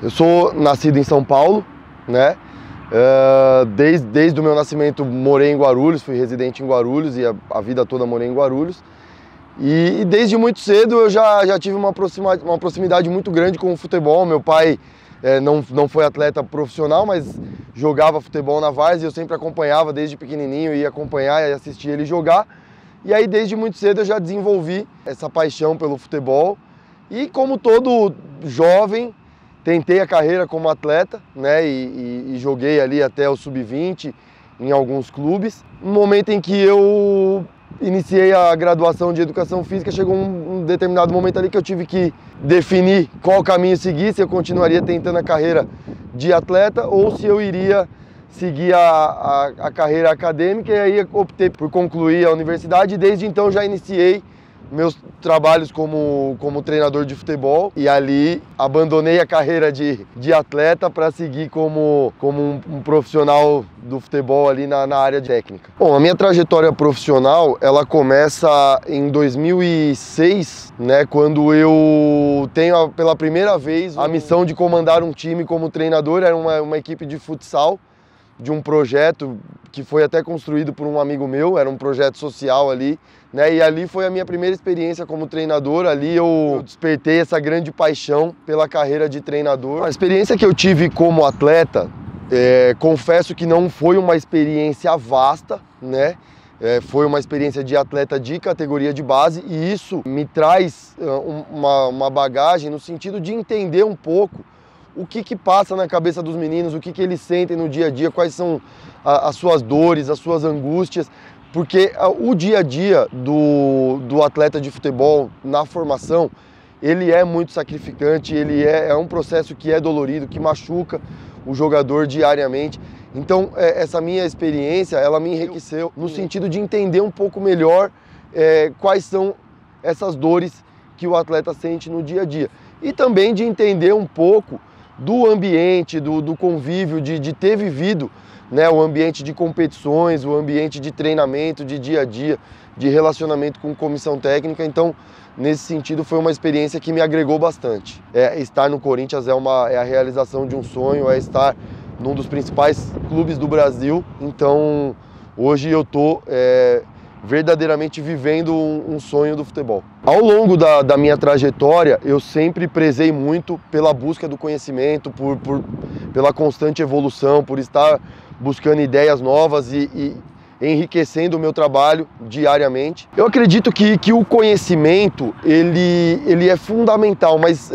Eu sou nascido em São Paulo, né? Desde o meu nascimento morei em Guarulhos, fui residente em Guarulhos e a vida toda morei em Guarulhos. E desde muito cedo eu já tive uma proximidade muito grande com o futebol. Meu pai não foi atleta profissional, mas jogava futebol na várzea e eu sempre acompanhava desde pequenininho, ia acompanhar e assistir ele jogar. E aí desde muito cedo eu já desenvolvi essa paixão pelo futebol e, como todo jovem, tentei a carreira como atleta, né, e joguei ali até o sub-20 em alguns clubes. No momento em que eu iniciei a graduação de Educação Física, chegou um determinado momento ali que eu tive que definir qual caminho seguir, se eu continuaria tentando a carreira de atleta ou se eu iria seguir a carreira acadêmica, e aí optei por concluir a universidade e desde então já iniciei meus trabalhos como treinador de futebol e ali abandonei a carreira de atleta para seguir como um profissional do futebol ali na área técnica. Bom, a minha trajetória profissional, ela começa em 2006, né, quando eu tenho pela primeira vez a missão de comandar um time como treinador. Era uma equipe de futsal, de um projeto que foi até construído por um amigo meu, era um projeto social ali, né? E ali foi a minha primeira experiência como treinador. Ali eu despertei essa grande paixão pela carreira de treinador. A experiência que eu tive como atleta, confesso que não foi uma experiência vasta, né? Foi uma experiência de atleta de categoria de base e isso me traz uma bagagem no sentido de entender um pouco o que passa na cabeça dos meninos, o que eles sentem no dia a dia, quais são as suas dores, as suas angústias, porque o dia a dia do atleta de futebol na formação, ele é muito sacrificante, ele é um processo que é dolorido, que machuca o jogador diariamente. Então, essa minha experiência, ela me enriqueceu no sentido de entender um pouco melhor quais são essas dores que o atleta sente no dia a dia. E também de entender um pouco do ambiente, do convívio, de ter vivido, né, o ambiente de competições, o ambiente de treinamento, de dia a dia, de relacionamento com comissão técnica. Então, nesse sentido, foi uma experiência que me agregou bastante. Estar no Corinthians é a realização de um sonho, é estar num dos principais clubes do Brasil. Então, hoje eu estou verdadeiramente vivendo um sonho do futebol. Ao longo da minha trajetória, eu sempre prezei muito pela busca do conhecimento, pela constante evolução, por estar buscando ideias novas e enriquecendo o meu trabalho diariamente. Eu acredito que o conhecimento, ele é fundamental, mas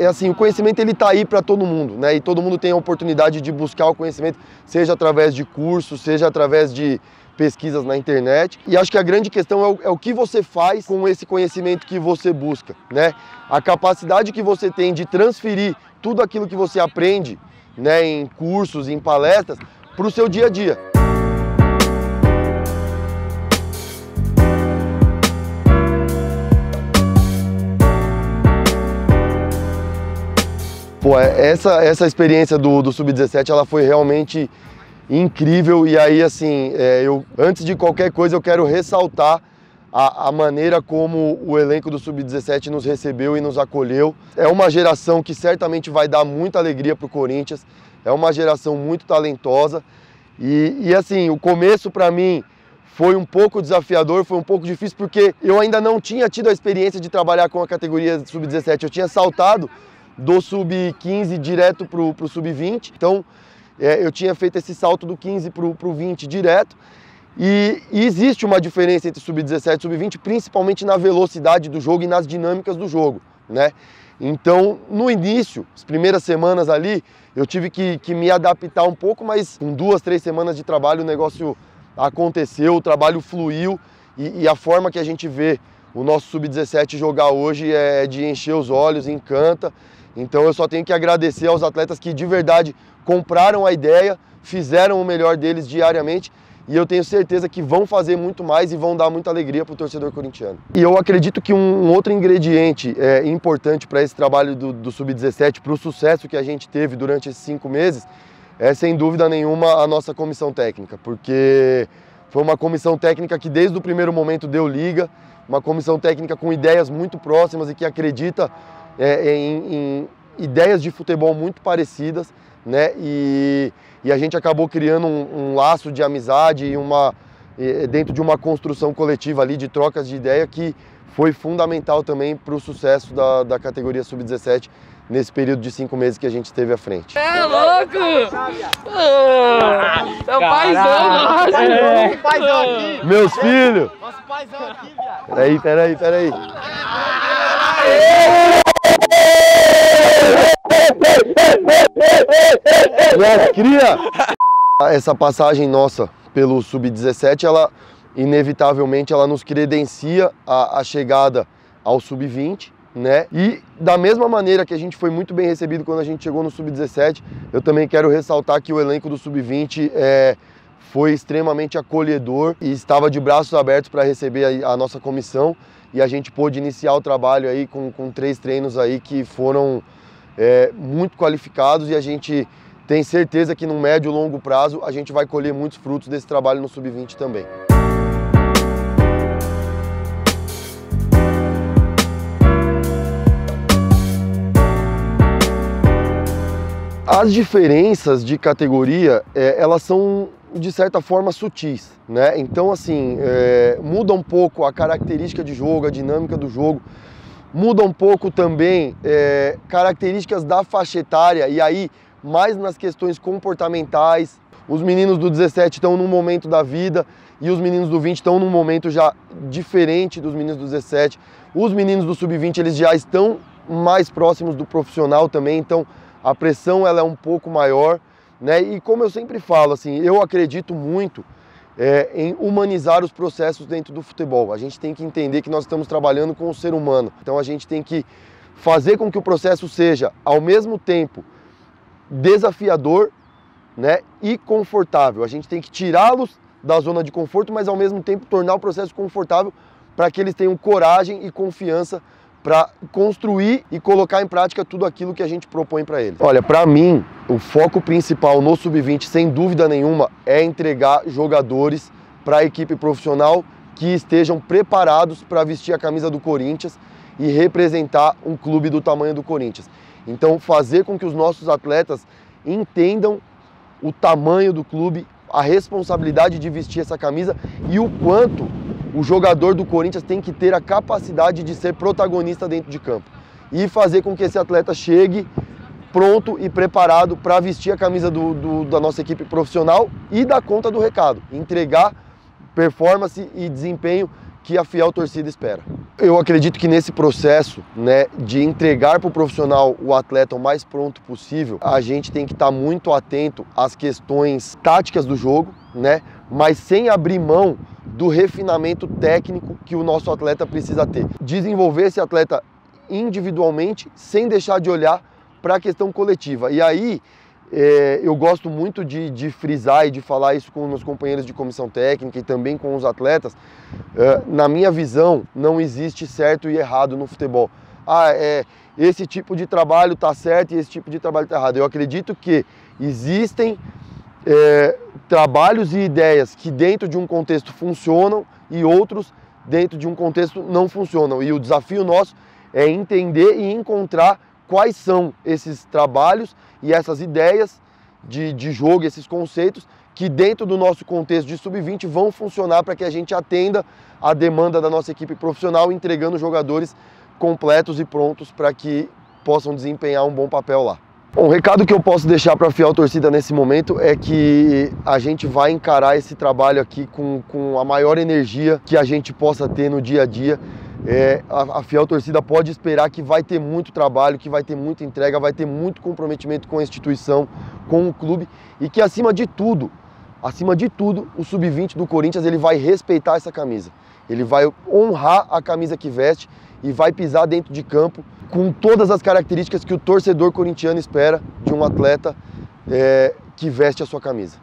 assim, o conhecimento ele está aí para todo mundo, né? E todo mundo tem a oportunidade de buscar o conhecimento, seja através de cursos, seja através de pesquisas na internet. E acho que a grande questão é o que você faz com esse conhecimento que você busca, né? A capacidade que você tem de transferir tudo aquilo que você aprende, né, em cursos, em palestras, para o seu dia a dia. Pô, essa experiência do Sub-17, ela foi realmente incrível. E aí, assim, antes de qualquer coisa, eu quero ressaltar a maneira como o elenco do Sub-17 nos recebeu e nos acolheu. É uma geração que certamente vai dar muita alegria para o Corinthians, é uma geração muito talentosa. E assim, o começo para mim foi um pouco desafiador, foi um pouco difícil, porque eu ainda não tinha tido a experiência de trabalhar com a categoria Sub-17. Eu tinha saltado do Sub-15 direto para o Sub-20, então eu tinha feito esse salto do 15 para o 20 direto, e existe uma diferença entre Sub-17 e Sub-20, principalmente na velocidade do jogo e nas dinâmicas do jogo, né? Então, no início, as primeiras semanas ali, eu tive que me adaptar um pouco, mas em 2, 3 semanas de trabalho o negócio aconteceu, o trabalho fluiu, e a forma que a gente vê o nosso Sub-17 jogar hoje é de encher os olhos, encanta. Então eu só tenho que agradecer aos atletas que de verdade compraram a ideia, fizeram o melhor deles diariamente, e eu tenho certeza que vão fazer muito mais e vão dar muita alegria para o torcedor corintiano. E eu acredito que um outro ingrediente importante para esse trabalho do Sub-17, para o sucesso que a gente teve durante esses 5 meses, é sem dúvida nenhuma a nossa comissão técnica, porque foi uma comissão técnica que desde o primeiro momento deu liga, uma comissão técnica com ideias muito próximas e que acredita ideias de futebol muito parecidas, né? E a gente acabou criando um laço de amizade e dentro de uma construção coletiva ali de trocas de ideia que foi fundamental também para o sucesso da categoria Sub-17 nesse período de 5 meses que a gente teve à frente. É louco! É o paizão nosso! Paizão aqui! Meus filhos! Nosso paizão aqui, viado! Peraí. Minha cria! Essa passagem nossa pelo Sub-17, ela inevitavelmente ela nos credencia a chegada ao Sub-20, né? E da mesma maneira que a gente foi muito bem recebido quando a gente chegou no Sub-17, eu também quero ressaltar que o elenco do Sub-20 foi extremamente acolhedor e estava de braços abertos para receber a nossa comissão, e a gente pôde iniciar o trabalho aí com 3 treinos aí que foram muito qualificados, e a gente tem certeza que no médio e longo prazo a gente vai colher muitos frutos desse trabalho no Sub-20 também. As diferenças de categoria, elas são de certa forma sutis, né? Então assim, muda um pouco a característica de jogo, a dinâmica do jogo, muda um pouco também características da faixa etária, e aí mais nas questões comportamentais. Os meninos do 17 estão num momento da vida e os meninos do 20 estão num momento já diferente dos meninos do 17. Os meninos do Sub-20 eles já estão mais próximos do profissional também, então a pressão ela é um pouco maior, né? E como eu sempre falo, assim, eu acredito muito em humanizar os processos dentro do futebol. A gente tem que entender que nós estamos trabalhando com o ser humano, então a gente tem que fazer com que o processo seja, ao mesmo tempo, desafiador, né, e confortável. A gente tem que tirá-los da zona de conforto, mas ao mesmo tempo tornar o processo confortável para que eles tenham coragem e confiança para construir e colocar em prática tudo aquilo que a gente propõe para eles. Olha, para mim, o foco principal no Sub-20, sem dúvida nenhuma, é entregar jogadores para a equipe profissional que estejam preparados para vestir a camisa do Corinthians e representar um clube do tamanho do Corinthians. Então, fazer com que os nossos atletas entendam o tamanho do clube, a responsabilidade de vestir essa camisa e o quanto o jogador do Corinthians tem que ter a capacidade de ser protagonista dentro de campo. E fazer com que esse atleta chegue pronto e preparado para vestir a camisa da nossa equipe profissional e dar conta do recado, entregar performance e desempenho que a fiel torcida espera. Eu acredito que nesse processo, né, de entregar para o profissional o atleta o mais pronto possível, a gente tem que estar muito atento às questões táticas do jogo, né, mas sem abrir mão do refinamento técnico que o nosso atleta precisa ter. Desenvolver esse atleta individualmente, sem deixar de olhar para a questão coletiva. E aí, eu gosto muito de frisar e de falar isso com meus companheiros de comissão técnica e também com os atletas. Na minha visão, não existe certo e errado no futebol. Esse tipo de trabalho está certo e esse tipo de trabalho está errado. Eu acredito que existem trabalhos e ideias que dentro de um contexto funcionam e outros dentro de um contexto não funcionam. E o desafio nosso é entender e encontrar quais são esses trabalhos e essas ideias de jogo, esses conceitos que dentro do nosso contexto de Sub-20 vão funcionar para que a gente atenda a demanda da nossa equipe profissional, entregando jogadores completos e prontos para que possam desempenhar um bom papel lá. Bom, o recado que eu posso deixar para a fiel torcida nesse momento é que a gente vai encarar esse trabalho aqui com a maior energia que a gente possa ter no dia a dia. A fiel torcida pode esperar que vai ter muito trabalho, que vai ter muita entrega, vai ter muito comprometimento com a instituição, com o clube e que acima de tudo, o Sub-20 do Corinthians ele vai respeitar essa camisa. Ele vai honrar a camisa que veste e vai pisar dentro de campo com todas as características que o torcedor corintiano espera de um atleta que veste a sua camisa.